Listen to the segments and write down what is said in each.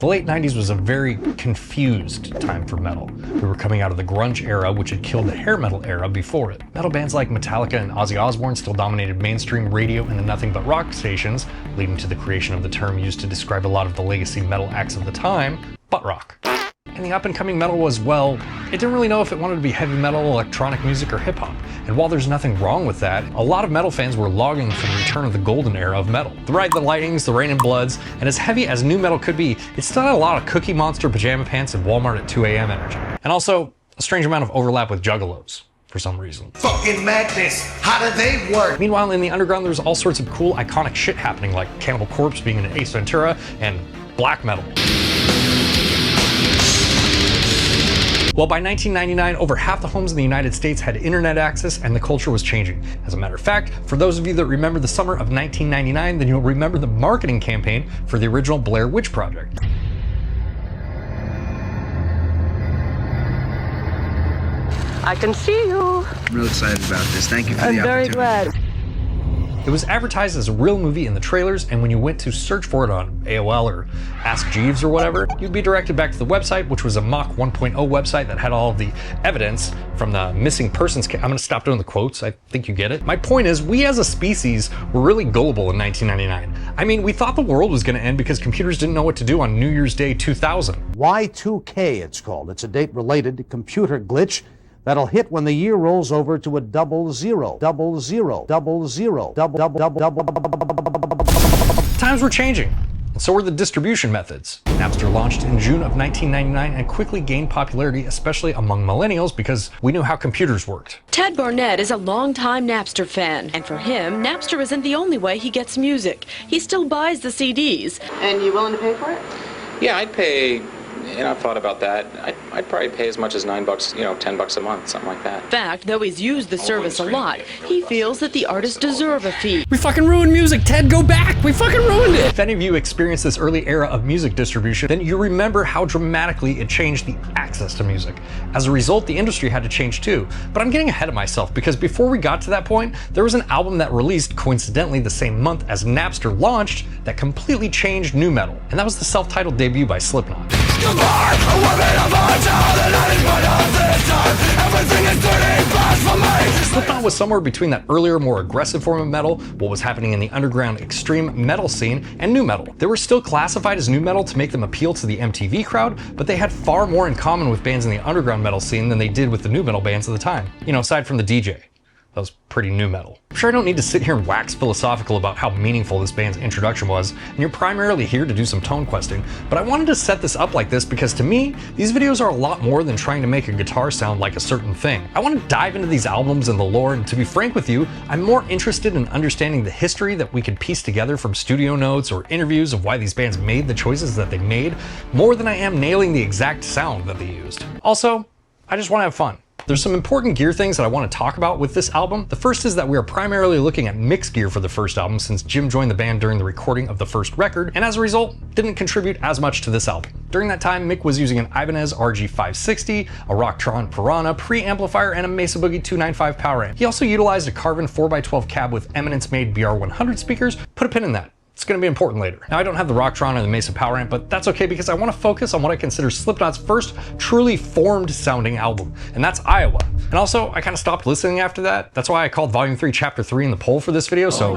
The late 90s was a very confused time for metal. We were coming out of the grunge era, which had killed the hair metal era before it. Metal bands like Metallica and Ozzy Osbourne still dominated mainstream radio and the nothing but rock stations, leading to the creation of the term used to describe a lot of the legacy metal acts of the time, butt rock. And the up-and-coming metal was, well, it didn't really know if it wanted to be heavy metal, electronic music, or hip-hop. And while there's nothing wrong with that, a lot of metal fans were longing for the return of the golden era of metal. The Ride the Lightnings, the Rain and Bloods, and as heavy as new metal could be, it still had a lot of Cookie Monster pajama pants and Walmart at 2 a.m. energy. And also, a strange amount of overlap with juggalos, for some reason. Fucking madness! How do they work? Meanwhile, in the underground, there's all sorts of cool, iconic shit happening, like Cannibal Corpse being in Ace Ventura, and black metal. Well, by 1999, over half the homes in the United States had internet access and the culture was changing. As a matter of fact, for those of you that remember the summer of 1999, then you'll remember the marketing campaign for the original Blair Witch Project. I can see you. I'm real excited about this. Thank you for the opportunity. I'm very glad. It was advertised as a real movie in the trailers, and when you went to search for it on AOL or Ask Jeeves or whatever, you'd be directed back to the website, which was a mock 1.0 website that had all of the evidence from the missing persons case. I'm gonna stop doing the quotes, I think you get it. My point is, we as a species were really gullible in 1999. I mean, we thought the world was gonna end because computers didn't know what to do on New Year's Day 2000. Y2K it's called. It's a date related to computer glitch that'll hit when the year rolls over to a 000000. Times were changing, and so were the distribution methods. Napster launched in June of 1999 and quickly gained popularity, especially among millennials, because we knew how computers worked. Ted Barnett is a longtime Napster fan, and for him, Napster isn't the only way he gets music. He still buys the CDs. And you willing to pay for it? Yeah, I'd pay. I've thought about that. I'd probably pay as much as $9, $10 a month, something like that. In fact, though he's used the service a lot, he feels that the artists deserve a fee. We fucking ruined music, Ted, go back! We fucking ruined it! If any of you experienced this early era of music distribution, then you remember how dramatically it changed the access to music. As a result, the industry had to change too. But I'm getting ahead of myself, because before we got to that point, there was an album that released coincidentally the same month as Napster launched that completely changed nu metal. And that was the self-titled debut by Slipknot. Slipknot was somewhere between that earlier, more aggressive form of metal, what was happening in the underground extreme metal scene, and nu metal. They were still classified as nu metal to make them appeal to the MTV crowd, but they had far more in common with bands in the underground metal scene than they did with the nu metal bands of the time. You know, aside from the DJ. That was pretty nu metal. I'm sure I don't need to sit here and wax philosophical about how meaningful this band's introduction was, and you're primarily here to do some tone questing, but I wanted to set this up like this because to me, these videos are a lot more than trying to make a guitar sound like a certain thing. I want to dive into these albums and the lore, and to be frank with you, I'm more interested in understanding the history that we could piece together from studio notes or interviews of why these bands made the choices that they made, more than I am nailing the exact sound that they used. Also, I just want to have fun. There's some important gear things that I want to talk about with this album. The first is that we are primarily looking at mix gear for the first album since Jim joined the band during the recording of the first record, and as a result, didn't contribute as much to this album. During that time, Mick was using an Ibanez RG560, a Rocktron Piranha preamplifier, and a Mesa Boogie 295 power amp. He also utilized a Carvin 4x12 cab with Eminence-made BR100 speakers. Put a pin in that. It's going to be important later. Now, I don't have the Rocktron or the Mesa power amp, but that's okay because I want to focus on what I consider Slipknot's first truly formed sounding album, and that's Iowa. And also, I kind of stopped listening after that. That's why I called Volume 3 Chapter 3 in the poll for this video, so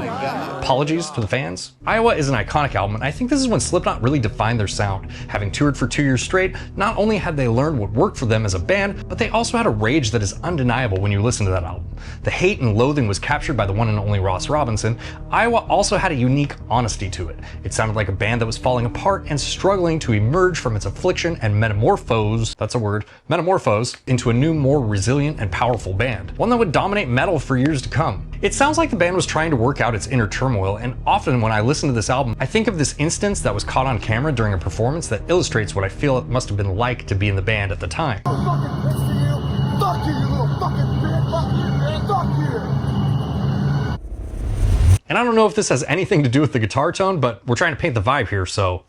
apologies to the fans. Iowa is an iconic album, and I think this is when Slipknot really defined their sound. Having toured for 2 years straight, not only had they learned what worked for them as a band, but they also had a rage that is undeniable when you listen to that album. The hate and loathing was captured by the one and only Ross Robinson. Iowa also had a unique honesty to it. It sounded like a band that was falling apart and struggling to emerge from its affliction and metamorphose, that's a word, metamorphose, into a new, more resilient and powerful band. One that would dominate metal for years to come. It sounds like the band was trying to work out its inner turmoil, and often when I listen to this album, I think of this instance that was caught on camera during a performance that illustrates what I feel it must have been like to be in the band at the time. Fuck you, you little fucking bitch! Fuck you, man! Fuck you! And I don't know if this has anything to do with the guitar tone, but we're trying to paint the vibe here, so.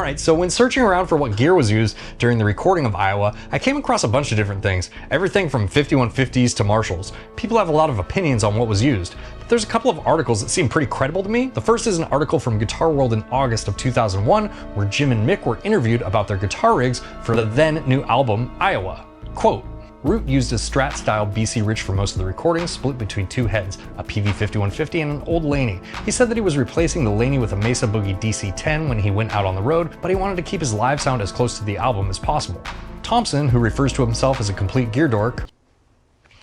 Alright, so when searching around for what gear was used during the recording of Iowa, I came across a bunch of different things. Everything from 5150s to Marshalls. People have a lot of opinions on what was used. But there's a couple of articles that seem pretty credible to me. The first is an article from Guitar World in August of 2001, where Jim and Mick were interviewed about their guitar rigs for the then new album, Iowa. Quote, Root used a Strat-style BC Rich for most of the recordings, split between two heads, a PV5150 and an old Laney. He said that he was replacing the Laney with a Mesa Boogie DC-10 when he went out on the road, but he wanted to keep his live sound as close to the album as possible. Thompson, who refers to himself as a complete gear dork,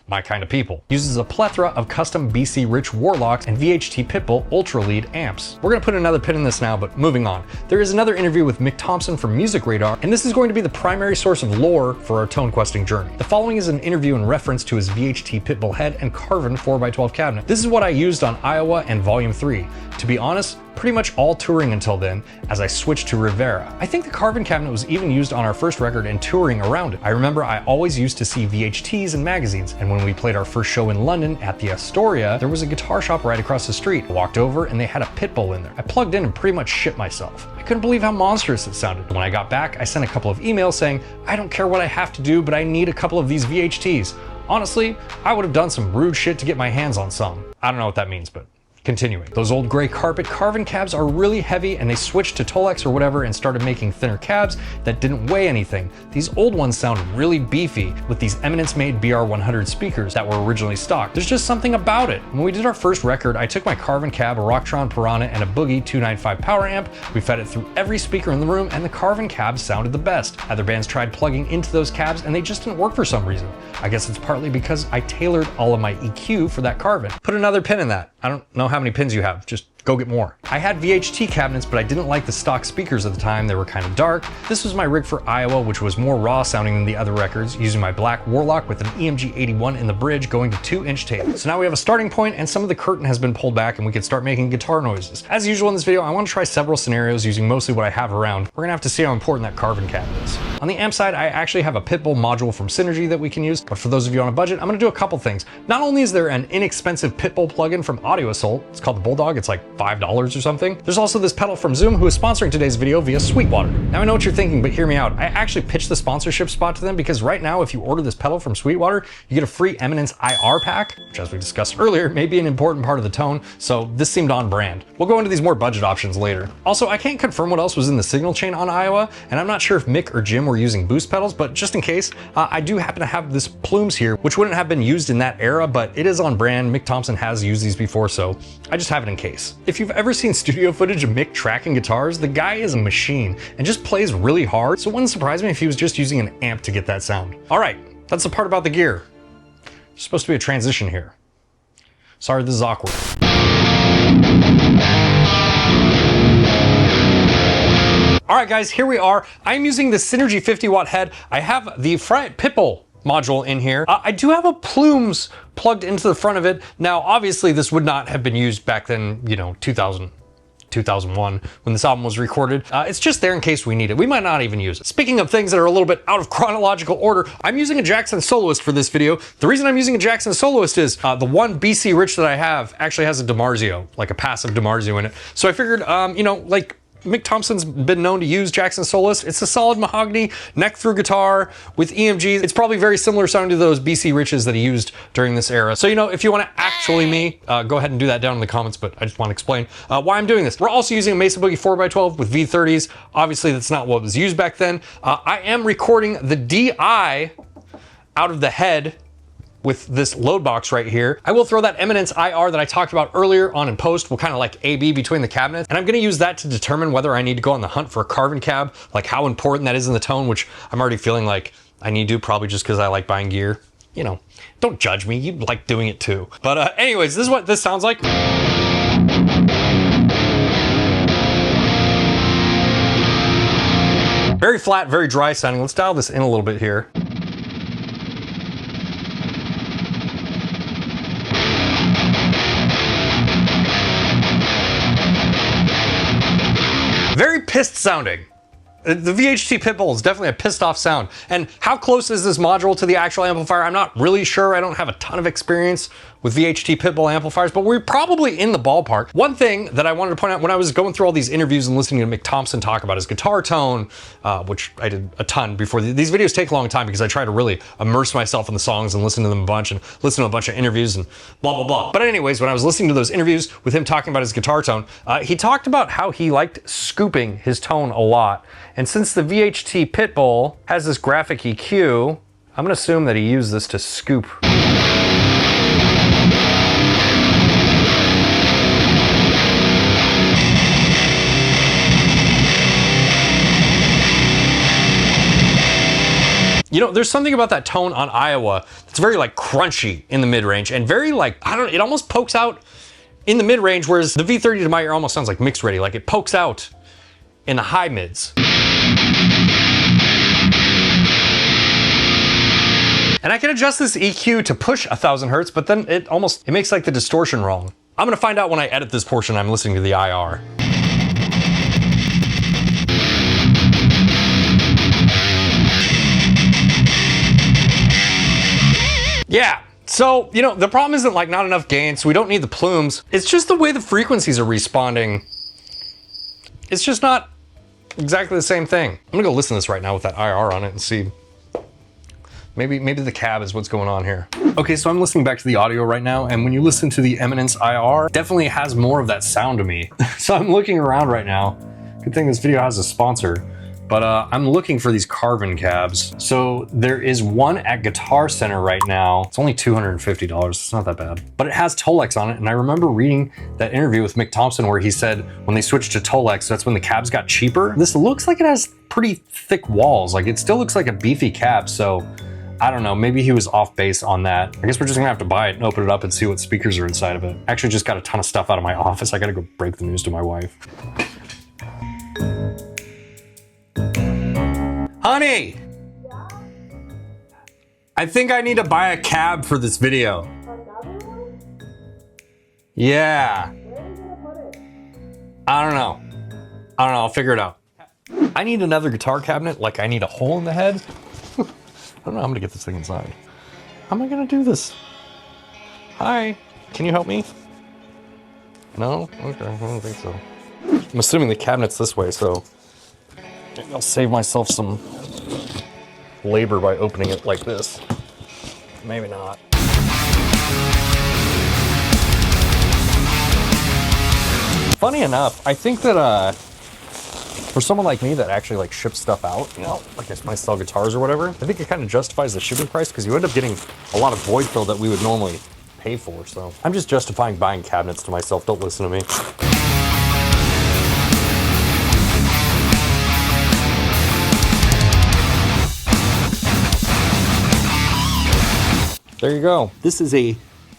my kind of people, uses a plethora of custom BC Rich Warlocks and VHT Pitbull Ultra Lead amps. We're gonna put another pin in this now, but moving on. There is another interview with Mick Thompson from Music Radar, and this is going to be the primary source of lore for our tone questing journey. The following is an interview in reference to his VHT Pitbull head and Carvin 4x12 cabinet. This is what I used on Iowa and Volume 3. To be honest, pretty much all touring until then, as I switched to Rivera. I think the Carvin cabinet was even used on our first record and touring around it. I remember I always used to see VHTs in magazines, and when we played our first show in London at the Astoria, there was a guitar shop right across the street. I walked over and they had a Pitbull in there. I plugged in and pretty much shit myself. I couldn't believe how monstrous it sounded. When I got back, I sent a couple of emails saying, I don't care what I have to do, but I need a couple of these VHTs. Honestly, I would have done some rude shit to get my hands on some. I don't know what that means, but continuing. Those old gray carpet Carvin cabs are really heavy, and they switched to Tolex or whatever and started making thinner cabs that didn't weigh anything. These old ones sound really beefy with these Eminence made BR100 speakers that were originally stock. There's just something about it. When we did our first record, I took my Carvin cab, a Rocktron Piranha, and a Boogie 295 power amp. We fed it through every speaker in the room, and the Carvin cab sounded the best. Other bands tried plugging into those cabs and they just didn't work for some reason. I guess it's partly because I tailored all of my EQ for that Carvin. Put another pin in that. I don't know how many pins you have, just go get more. I had VHT cabinets, but I didn't like the stock speakers at the time. They were kind of dark. This was my rig for Iowa, which was more raw sounding than the other records, using my black Warlock with an EMG 81 in the bridge going to 2-inch tape. So now we have a starting point and some of the curtain has been pulled back and we can start making guitar noises. As usual in this video, I want to try several scenarios using mostly what I have around. We're gonna have to see how important that Carvin cabinet is. On the amp side, I actually have a Pitbull module from Synergy that we can use, but for those of you on a budget, I'm gonna do a couple things. Not only is there an inexpensive Pitbull plugin from Audio Assault, it's called the Bulldog, it's like $5 or something. There's also this pedal from Zoom, who is sponsoring today's video via Sweetwater. Now I know what you're thinking, but hear me out. I actually pitched the sponsorship spot to them because right now, if you order this pedal from Sweetwater, you get a free Eminence IR pack, which as we discussed earlier, may be an important part of the tone, so this seemed on brand. We'll go into these more budget options later. Also, I can't confirm what else was in the signal chain on Iowa, and I'm not sure if Mick or Jim were using boost pedals, but just in case, I do happen to have this Plumes here, which wouldn't have been used in that era, but it is on brand. Mick Thompson has used these before, so I just have it in case. If you've ever seen studio footage of Mick tracking guitars, the guy is a machine and just plays really hard, so it wouldn't surprise me if he was just using an amp to get that sound. All right, that's the part about the gear. There's supposed to be a transition here. Sorry, this is awkward. All right, guys, here we are. I'm using the Synergy 50-watt head. I have the Fright Pitbull module in here. I do have a Plumes plugged into the front of it. Now, obviously, this would not have been used back then, you know, 2001 when this album was recorded. It's just there in case we need it. We might not even use it. Speaking of things that are a little bit out of chronological order, I'm using a Jackson Soloist for this video. The reason I'm using a Jackson Soloist is the one BC Rich that I have actually has a DiMarzio, like a passive DiMarzio in it. So I figured, you know, like Mick Thompson's been known to use Jackson Soloist. It's a solid mahogany neck through guitar with EMGs. It's probably very similar sounding to those BC Riches that he used during this era. So, you know, if you want to actually me, go ahead and do that down in the comments, but I just want to explain why I'm doing this. We're also using a Mesa Boogie 4x12 with V30s. Obviously, that's not what was used back then. I am recording the DI out of the head with this load box right here. I will throw that Eminence IR that I talked about earlier on in post. We'll kind of like A/B between the cabinets. And I'm gonna use that to determine whether I need to go on the hunt for a Carvin cab, like how important that is in the tone, which I'm already feeling like I need to, probably just because I like buying gear. You know, don't judge me, you like doing it too. But anyways, this is what this sounds like. Very flat, very dry sounding. Let's dial this in a little bit here. Very pissed sounding. The VHT Pitbull is definitely a pissed off sound. And how close is this module to the actual amplifier? I'm not really sure. I don't have a ton of experience with VHT Pitbull amplifiers, but we're probably in the ballpark. One thing that I wanted to point out when I was going through all these interviews and listening to Mick Thompson talk about his guitar tone, which I did a ton before. These videos take a long time because I try to really immerse myself in the songs and listen to them a bunch and listen to a bunch of interviews and blah, blah, blah. But anyways, when I was listening to those interviews with him talking about his guitar tone, he talked about how he liked scooping his tone a lot. And since the VHT Pitbull has this graphic EQ, I'm gonna assume that he used this to scoop. You know, there's something about that tone on Iowa that's very like crunchy in the mid-range and very like, I don't know, it almost pokes out in the mid-range, whereas the V30 to my ear almost sounds like mix ready, like it pokes out in the high mids. And I can adjust this EQ to push 1000 hertz, but then it makes like the distortion wrong. I'm gonna find out when I edit this portion I'm listening to the IR. Yeah, so, you know, the problem isn't like not enough gain, so we don't need the plumes. It's just the way the frequencies are responding. It's just not exactly the same thing. I'm gonna go listen to this right now with that IR on it and see. Maybe the cab is what's going on here. Okay, so I'm listening back to the audio right now, and when you listen to the Eminence IR, it definitely has more of that sound to me. So I'm looking around right now. Good thing this video has a sponsor. But I'm looking for these Carvin cabs. So there is one at Guitar Center right now. It's only $250, it's not that bad. But it has 𝐒𝐿𝐿𝐿𝐿𝐿 on it, and I remember reading that interview with Mick Thompson where he said when they switched to 𝐒𝐿𝐿𝐿𝐿, that's when the cabs got cheaper. This looks like it has pretty thick walls. Like it still looks like a beefy cab, so I don't know, maybe he was off base on that. I guess we're just gonna have to buy it and open it up and see what speakers are inside of it. I actually just got a ton of stuff out of my office. I gotta go break the news to my wife. Honey! Yeah? I think I need to buy a cab for this video. Another one? Yeah. Where are you gonna put it? I don't know, I'll figure it out. I need another guitar cabinet, like I need a hole in the head. I don't know how I'm gonna get this thing inside. How am I gonna do this? Hi, can you help me? No? Okay, I don't think so. I'm assuming the cabinet's this way, so maybe I'll save myself some labor by opening it like this. Maybe not. Funny enough, I think that for someone like me that actually like ships stuff out, you know, like I might sell guitars or whatever, I think it kind of justifies the shipping price because you end up getting a lot of void fill that we would normally pay for. So I'm just justifying buying cabinets to myself. Don't listen to me. There you go. This is a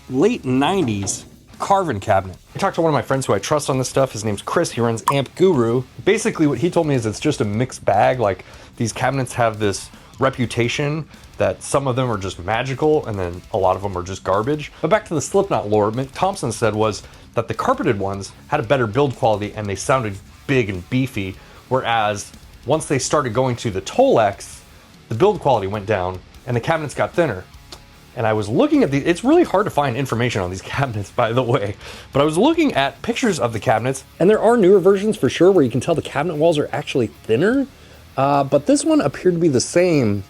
late 90s Carvin cabinet. I talked to one of my friends who I trust on this stuff. His name's Chris. He runs Amp Guru. Basically what he told me is it's just a mixed bag. Like these cabinets have this reputation that some of them are just magical and then a lot of them are just garbage. But back to the Slipknot lore, Mick Thompson said was that the carpeted ones had a better build quality and they sounded big and beefy. Whereas once they started going to the 𝐒𝐿𝐿𝐿𝐿, the build quality went down and the cabinets got thinner. And I was looking at it's really hard to find information on these cabinets, by the way, but I was looking at pictures of the cabinets, and there are newer versions for sure where you can tell the cabinet walls are actually thinner, but this one appeared to be the same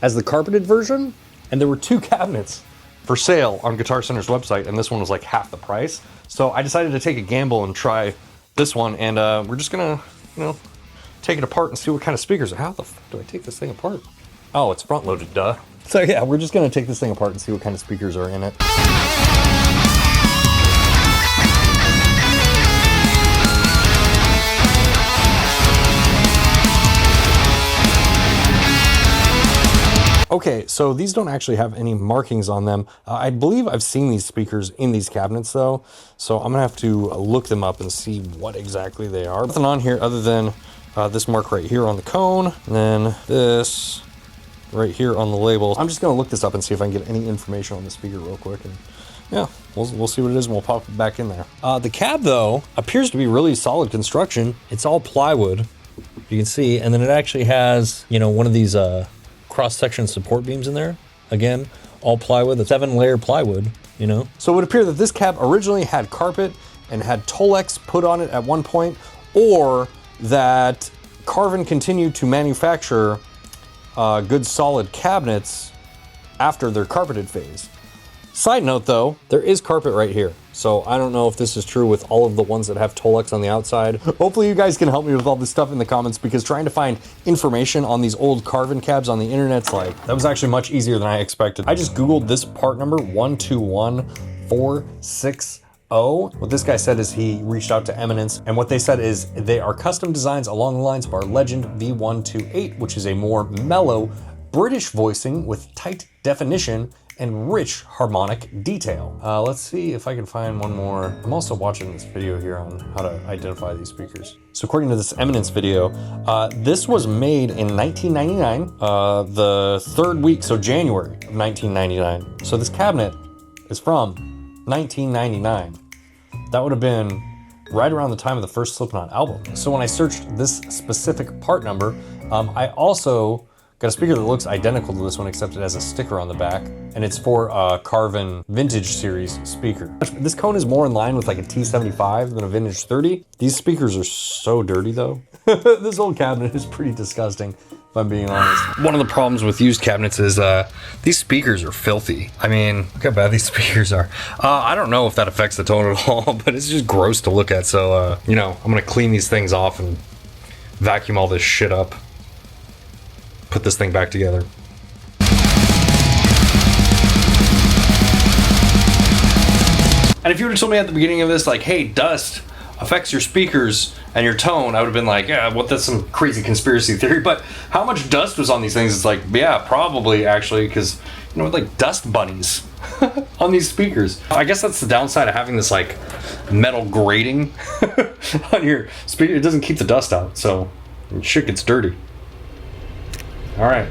as the carpeted version, and there were two cabinets for sale on Guitar Center's website, and this one was like half the price. So I decided to take a gamble and try this one, and we're just gonna, you know, take it apart and see what kind of speakers. How the fuck do I take this thing apart? Oh, it's front loaded, duh. So yeah, we're just gonna take this thing apart and see what kind of speakers are in it. Okay, so these don't actually have any markings on them. I believe I've seen these speakers in these cabinets though, so I'm gonna have to look them up and see what exactly they are. Nothing on here other than this mark right here on the cone, and then this right here on the label. I'm just gonna look this up and see if I can get any information on the speaker real quick, and yeah, we'll see what it is and we'll pop it back in there. The cab though appears to be really solid construction. It's all plywood, you can see, and then it actually has, you know, one of these cross-section support beams in there. Again, all plywood, the 7-layer plywood. you know? So it would appear that this cab originally had carpet and had Tolex put on it at one point, or that Carvin continued to manufacture good solid cabinets after their carpeted phase. Side note though, there is carpet right here. So I don't know if this is true with all of the ones that have Tolex on the outside. Hopefully you guys can help me with all this stuff in the comments, because trying to find information on these old Carvin cabs on the internet's like, that was actually much easier than I expected. I just Googled this part number, 121460. What this guy said is he reached out to Eminence, and what they said is they are custom designs along the lines of our Legend V128, which is a more mellow British voicing with tight definition and rich harmonic detail. Let's see if I can find one more. I'm also watching this video here on how to identify these speakers. So according to this Eminence video, this was made in 1999, the third week, so January of 1999. So this cabinet is from 1999. That would have been right around the time of the first Slipknot album. So when I searched this specific part number, I also got a speaker that looks identical to this one, except it has a sticker on the back, and it's for a Carvin Vintage Series speaker. This cone is more in line with like a T75 than a Vintage 30. These speakers are so dirty though. This old cabinet is pretty disgusting, if I'm being honest. One of the problems with used cabinets is these speakers are filthy. I mean, look how bad these speakers are. I don't know if that affects the tone at all, but it's just gross to look at. So, you know, I'm gonna clean these things off and vacuum all this shit up. Put this thing back together. And if you would have told me at the beginning of this, like, hey, dust affects your speakers and your tone, I would have been like, yeah, what, that's some crazy conspiracy theory. But how much dust was on these things? It's like, yeah, probably actually, because, you know, like dust bunnies on these speakers. I guess that's the downside of having this like metal grating on your speaker. It doesn't keep the dust out, so shit gets dirty. All right.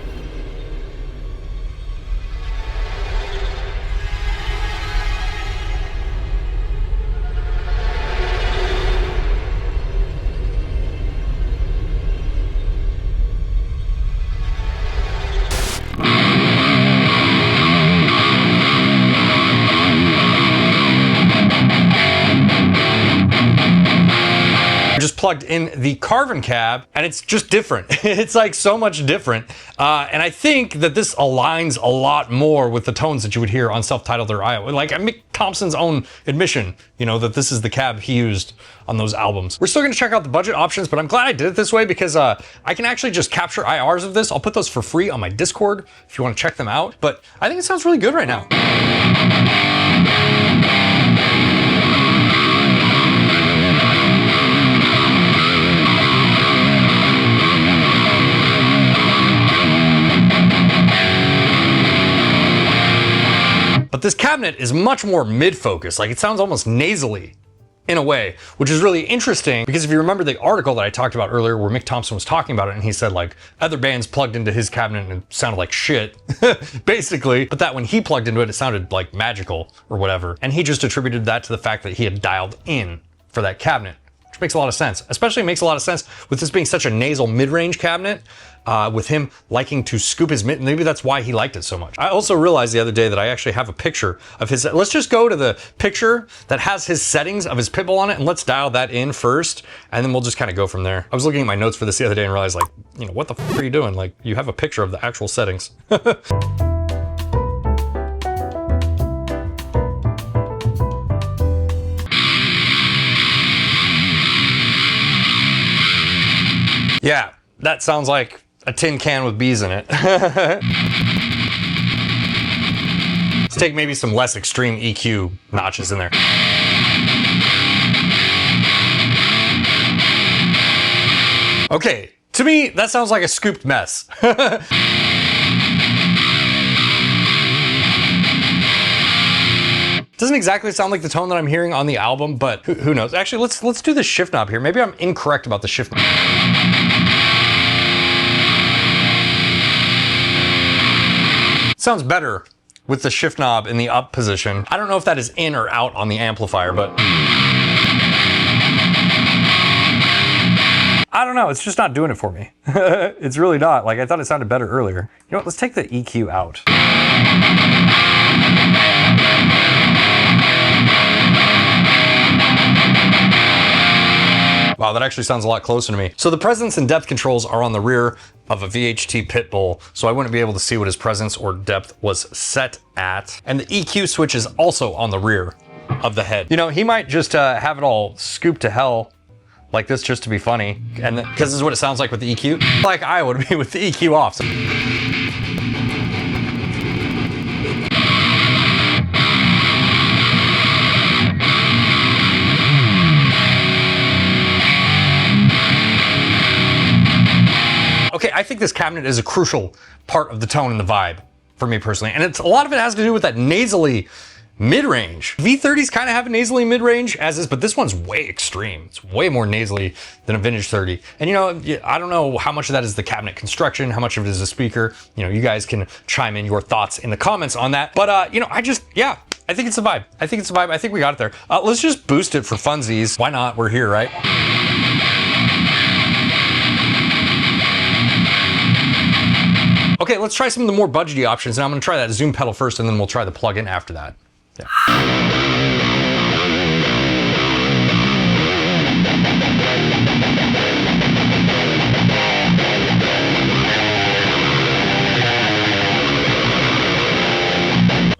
Just plugged in the Carvin Cab, and it's just different. It's like so much different. And I think that this aligns a lot more with the tones that you would hear on Self-Titled or Iowa. Like Mick Thompson's own admission, you know, that this is the cab he used on those albums. We're still gonna check out the budget options, but I'm glad I did it this way because I can actually just capture IRs of this. I'll put those for free on my Discord if you wanna check them out. But I think it sounds really good right now. But this cabinet is much more mid-focus, like it sounds almost nasally in a way, which is really interesting because if you remember the article that I talked about earlier where Mick Thompson was talking about it and he said like other bands plugged into his cabinet and it sounded like shit, basically, but that when he plugged into it, it sounded like magical or whatever. And he just attributed that to the fact that he had dialed in for that cabinet, which makes a lot of sense. Especially makes a lot of sense with this being such a nasal mid-range cabinet, with him liking to scoop his mitt. Maybe that's why he liked it so much. I also realized the other day that I actually have a picture of his, let's just go to the picture that has his settings of his pit bull on it and let's dial that in first and then we'll just kind of go from there. I was looking at my notes for this the other day and realized like, you know, what the f are you doing? Like you have a picture of the actual settings. Yeah, that sounds like a tin can with bees in it. Let's take maybe some less extreme EQ notches in there. Okay, to me, that sounds like a scooped mess. Doesn't exactly sound like the tone that I'm hearing on the album, but who knows? Actually, let's do the shift knob here. Maybe I'm incorrect about the shift knob. Sounds better with the shift knob in the up position. I don't know if that is in or out on the amplifier, but I don't know, it's just not doing it for me. It's really not. Like I thought it sounded better earlier. You know what, let's take the EQ out. Wow, that actually sounds a lot closer to me. So the presence and depth controls are on the rear of a VHT Pitbull, so I wouldn't be able to see what his presence or depth was set at. And the EQ switch is also on the rear of the head. You know, he might just have it all scooped to hell like this just to be funny, and because this is what it sounds like with the EQ. Like I would be with the EQ off. So okay, I think this cabinet is a crucial part of the tone and the vibe for me personally. And a lot of it has to do with that nasally mid-range. V30s kind of have a nasally mid-range as is, but this one's way extreme. It's way more nasally than a vintage 30. And you know, I don't know how much of that is the cabinet construction, how much of it is the speaker. You know, you guys can chime in your thoughts in the comments on that. But you know, I think it's a vibe. I think it's a vibe. I think we got it there. Let's just boost it for funsies. Why not? We're here, right? Okay, let's try some of the more budgety options. And I'm gonna try that Zoom pedal first, and then we'll try the plug-in after that. Yeah.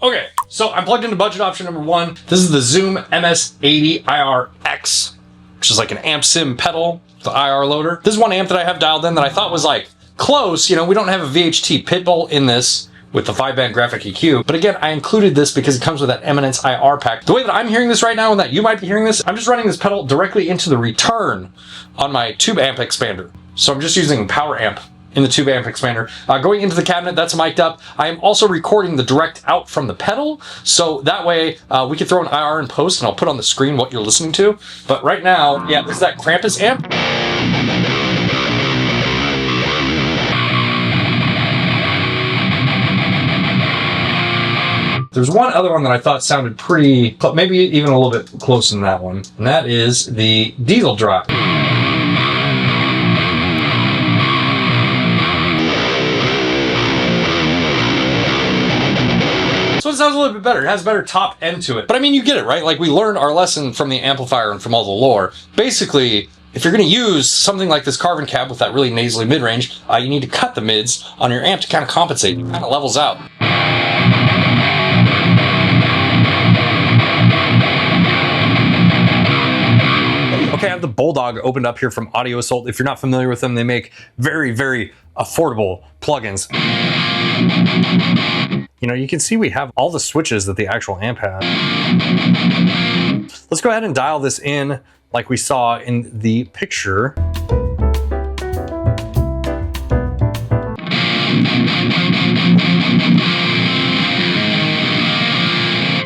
Okay, so I'm plugged into budget option number 1. This is the Zoom MS80 IRX, which is like an amp sim pedal, the IR loader. This is one amp that I have dialed in that I thought was like close. You know, we don't have a VHT Pitbull in this with the 5-band graphic EQ. But again, I included this because it comes with that Eminence IR pack. The way that I'm hearing this right now and that you might be hearing this, I'm just running this pedal directly into the return on my tube amp expander. So I'm just using power amp in the tube amp expander. Going into the cabinet, that's mic'd up. I am also recording the direct out from the pedal. So that way we can throw an IR in post and I'll put on the screen what you're listening to. But right now, yeah, this is that Krampus amp. There's one other one that I thought sounded pretty, maybe even a little bit closer than that one, and that is the Diesel Drop. So it sounds a little bit better. It has a better top end to it. But I mean, you get it, right? Like we learned our lesson from the amplifier and from all the lore. Basically, if you're going to use something like this Carvin Cab with that really nasally mid-range, you need to cut the mids on your amp to kind of compensate. It kind of levels out. Okay, I have the Bulldog opened up here from Audio Assault. If you're not familiar with them, they make very, very affordable plugins. You know, you can see we have all the switches that the actual amp has. Let's go ahead and dial this in like we saw in the picture.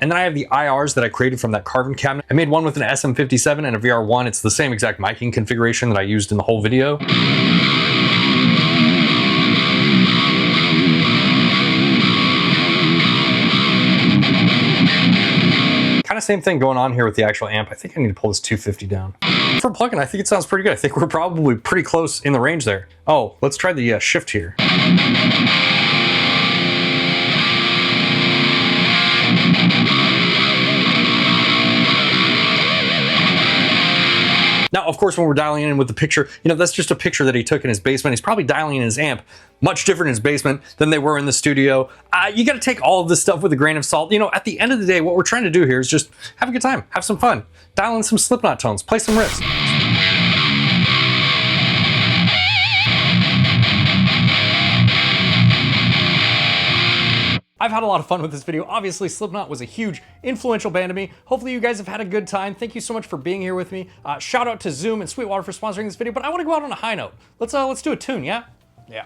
And then I have the IRs that I created from that Carvin cabinet. I made one with an SM57 and a VR1. It's the same exact miking configuration that I used in the whole video. Kind of same thing going on here with the actual amp. I think I need to pull this 250 down. For a plugin, I think it sounds pretty good. I think we're probably pretty close in the range there. Oh, let's try the shift here. Now, of course, when we're dialing in with the picture, you know, that's just a picture that he took in his basement. He's probably dialing in his amp much different in his basement than they were in the studio. You got to take all of this stuff with a grain of salt. You know, at the end of the day, what we're trying to do here is just have a good time, have some fun, dial in some Slipknot tones, play some riffs. I've had a lot of fun with this video. Obviously, Slipknot was a huge, influential band to me. Hopefully you guys have had a good time. Thank you so much for being here with me. Shout out to Zoom and Sweetwater for sponsoring this video, but I want to go out on a high note. Let's do a tune, yeah? Yeah.